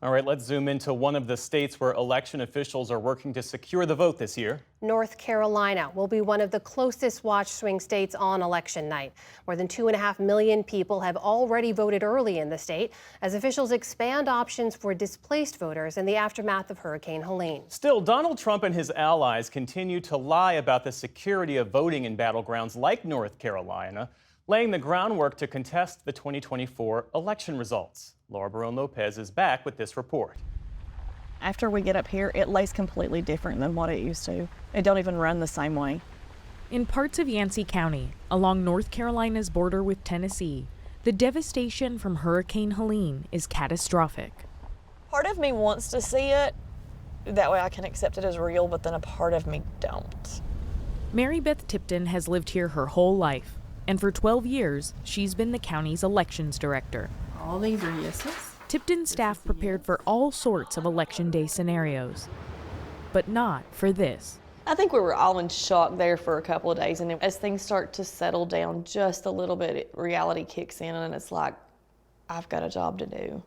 All right, let's zoom into one of the states where election officials are working to secure the vote this year. North Carolina will be one of the closest watch swing states on election night. More than 2.5 million people have already voted early in the state as officials expand options for displaced voters in the aftermath of Hurricane Helene. Still, Donald Trump and his allies continue to lie about the security of voting in battlegrounds like North Carolina, laying the groundwork to contest the 2024 election results. Laura Barone Lopez is back with this report. After we get up here, it lays completely different than what it used to. It don't even run the same way. In parts of Yancey County, along North Carolina's border with Tennessee, the devastation from Hurricane Helene is catastrophic. Part of me wants to see it, that way I can accept it as real, but then a part of me don't. Mary Beth Tipton has lived here her whole life, and for 12 years, she's been the county's elections director. All these are yeses. Tipton's staff prepared for all sorts of election day scenarios, but not for this. I think we were all in shock there for a couple of days, and as things start to settle down just a little bit, reality kicks in, and it's like, I've got a job to do.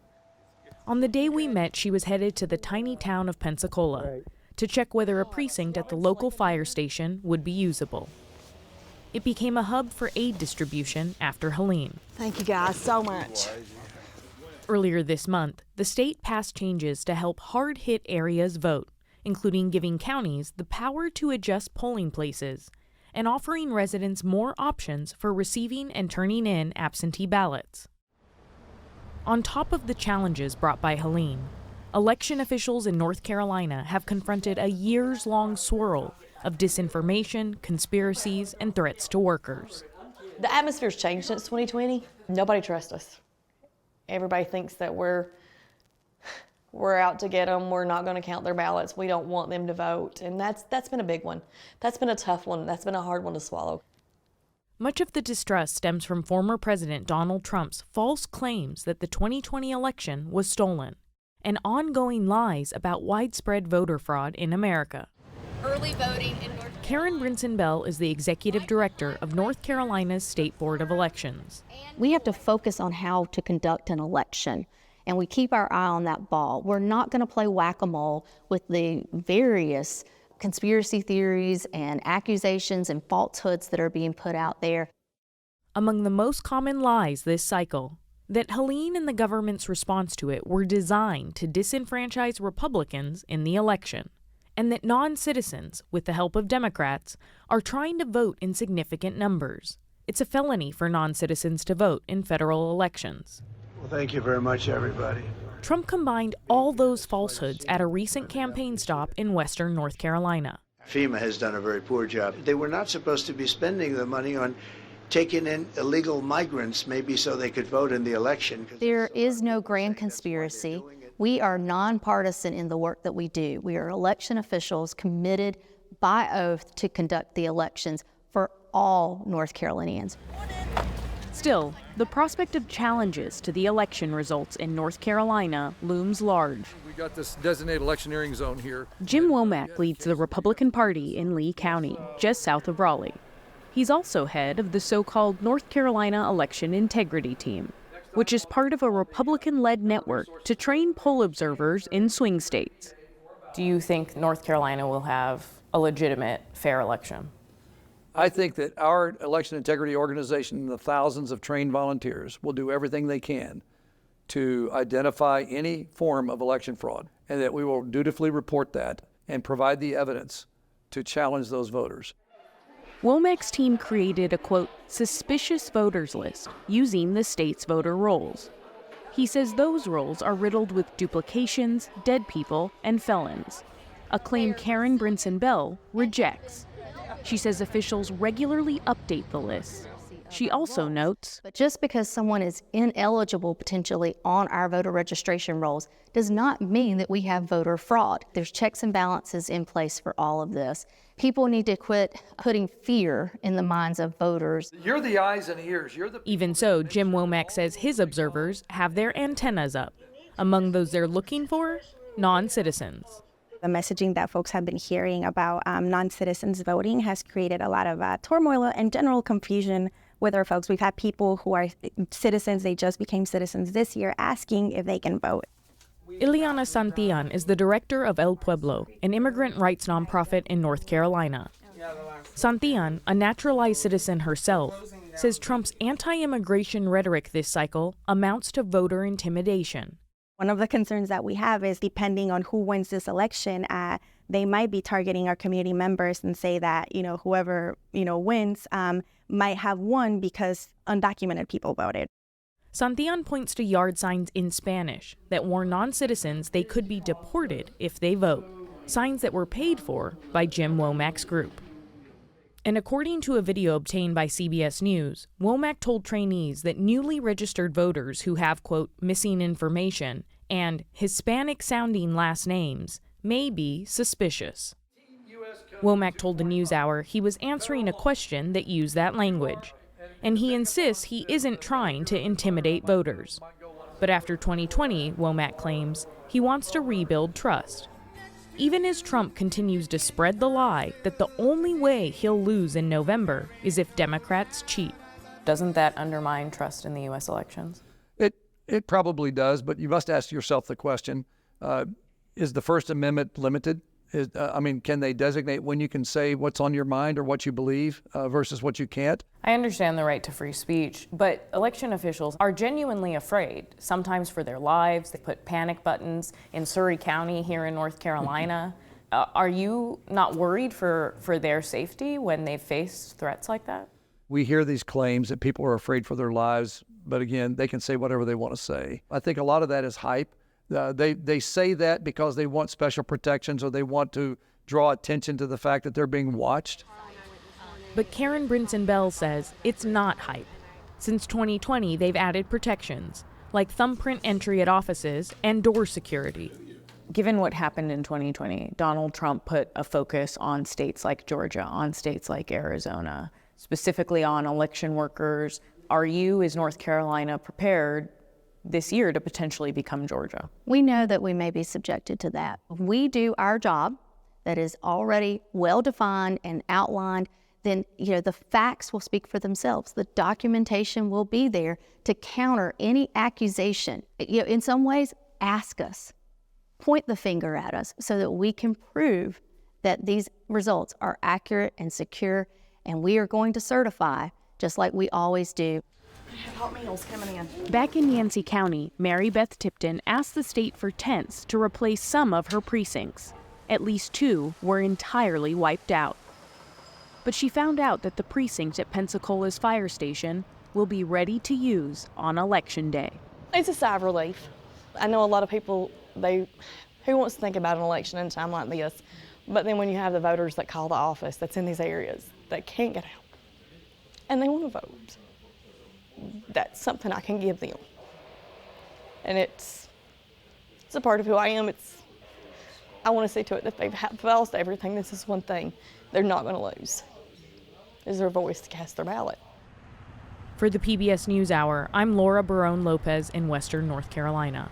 On the day we met, she was headed to the tiny town of Pensacola to check whether a precinct at the local fire station would be usable. It became a hub for aid distribution after Helene. Thank you guys so much. Earlier this month, the state passed changes to help hard-hit areas vote, including giving counties the power to adjust polling places and offering residents more options for receiving and turning in absentee ballots. On top of the challenges brought by Helene, election officials in North Carolina have confronted a years-long swirl of disinformation, conspiracies, and threats to workers. The atmosphere's changed since 2020. Nobody trusts us. Everybody thinks that we're out to get them. We're not going to count their ballots. We don't want them to vote. And that's been a big one. That's been a tough one. That's been a hard one to swallow. Much of the distrust stems from former President Donald Trump's false claims that the 2020 election was stolen and ongoing lies about widespread voter fraud in America. Early voting in North Karen Brinson Bell is the executive director of North Carolina's State Board of Elections. We have to focus on how to conduct an election, and we keep our eye on that ball. We're not going to play whack-a-mole with the various conspiracy theories and accusations and falsehoods that are being put out there. Among the most common lies this cycle, that Helene and the government's response to it were designed to disenfranchise Republicans in the election, and that non-citizens, with the help of Democrats, are trying to vote in significant numbers. It's a felony for non-citizens to vote in federal elections. Well, thank you very much, everybody. Trump combined all those falsehoods at a recent campaign stop in western North Carolina. FEMA has done a very poor job. They were not supposed to be spending the money on taking in illegal migrants, maybe so they could vote in the election. There is no grand conspiracy. We are nonpartisan in the work that we do. We are election officials committed by oath to conduct the elections for all North Carolinians. Still, the prospect of challenges to the election results in North Carolina looms large. We got this designated electioneering zone here. Jim Womack leads the Republican Party in Lee County, just south of Raleigh. He's also head of the so-called North Carolina Election Integrity Team, which is part of a Republican-led network to train poll observers in swing states. Do you think North Carolina will have a legitimate, fair election? I think that our election integrity organization and the thousands of trained volunteers will do everything they can to identify any form of election fraud, and that we will dutifully report that and provide the evidence to challenge those voters. Womack's team created a, quote, suspicious voters list using the state's voter rolls. He says those rolls are riddled with duplications, dead people, and felons, a claim Karen Brinson Bell rejects. She says officials regularly update the list. She also notes, but just because someone is ineligible potentially on our voter registration rolls does not mean that we have voter fraud. There's checks and balances in place for all of this. People need to quit putting fear in the minds of voters. You're the eyes and ears. Even so, Jim Womack says his observers have their antennas up. Among those they're looking for, non-citizens. The messaging that folks have been hearing about non-citizens voting has created a lot of turmoil and general confusion with our folks. We've had people who are citizens, they just became citizens this year, asking if they can vote. Ileana Santillan is the director of El Pueblo, an immigrant rights nonprofit in North Carolina. Santillan, a naturalized citizen herself, says Trump's anti-immigration rhetoric this cycle amounts to voter intimidation. One of the concerns that we have is, depending on who wins this election, they might be targeting our community members and say that, whoever, wins might have won because undocumented people voted. Santillan points to yard signs in Spanish that warn non-citizens they could be deported if they vote, signs that were paid for by Jim Womack's group. And according to a video obtained by CBS News, Womack told trainees that newly registered voters who have, quote, missing information and Hispanic-sounding last names may be suspicious. Womack told the NewsHour he was answering a question that used that language, and he insists he isn't trying to intimidate voters. But after 2020, Womack claims, he wants to rebuild trust. Even as Trump continues to spread the lie that the only way he'll lose in November is if Democrats cheat. Doesn't that undermine trust in the U.S. elections? It probably does, but you must ask yourself the question, is the First Amendment limited? Can they designate when you can say what's on your mind or what you believe versus what you can't? I understand the right to free speech, but election officials are genuinely afraid, sometimes for their lives. They put panic buttons in Surry County here in North Carolina. Are you not worried for their safety when they face threats like that? We hear these claims that people are afraid for their lives, but again, they can say whatever they want to say. I think a lot of that is hype. They say that because they want special protections or they want to draw attention to the fact that they're being watched. But Karen Brinson Bell says it's not hype. Since 2020, they've added protections, like thumbprint entry at offices and door security. Given what happened in 2020, Donald Trump put a focus on states like Georgia, on states like Arizona, specifically on election workers. Are you, as North Carolina, prepared this year to potentially become Georgia? We know that we may be subjected to that. If we do our job that is already well-defined and outlined, then the facts will speak for themselves. The documentation will be there to counter any accusation. In some ways, ask us, point the finger at us so that we can prove that these results are accurate and secure, and we are going to certify just like we always do. Hot meals coming in. Back in Yancey County, Mary Beth Tipton asked the state for tents to replace some of her precincts. At least 2 were entirely wiped out. But she found out that the precinct at Pensacola's fire station will be ready to use on Election Day. It's a sigh of relief. I know a lot of people, who wants to think about an election in a time like this? But then when you have the voters that call the office that's in these areas that can't get out, and they want to vote, that's something I can give them. And it's a part of who I am. I want to see to it that they've lost everything. This is one thing they're not going to lose, is their voice to cast their ballot. For the PBS NewsHour, I'm Laura Barone Lopez in Western North Carolina.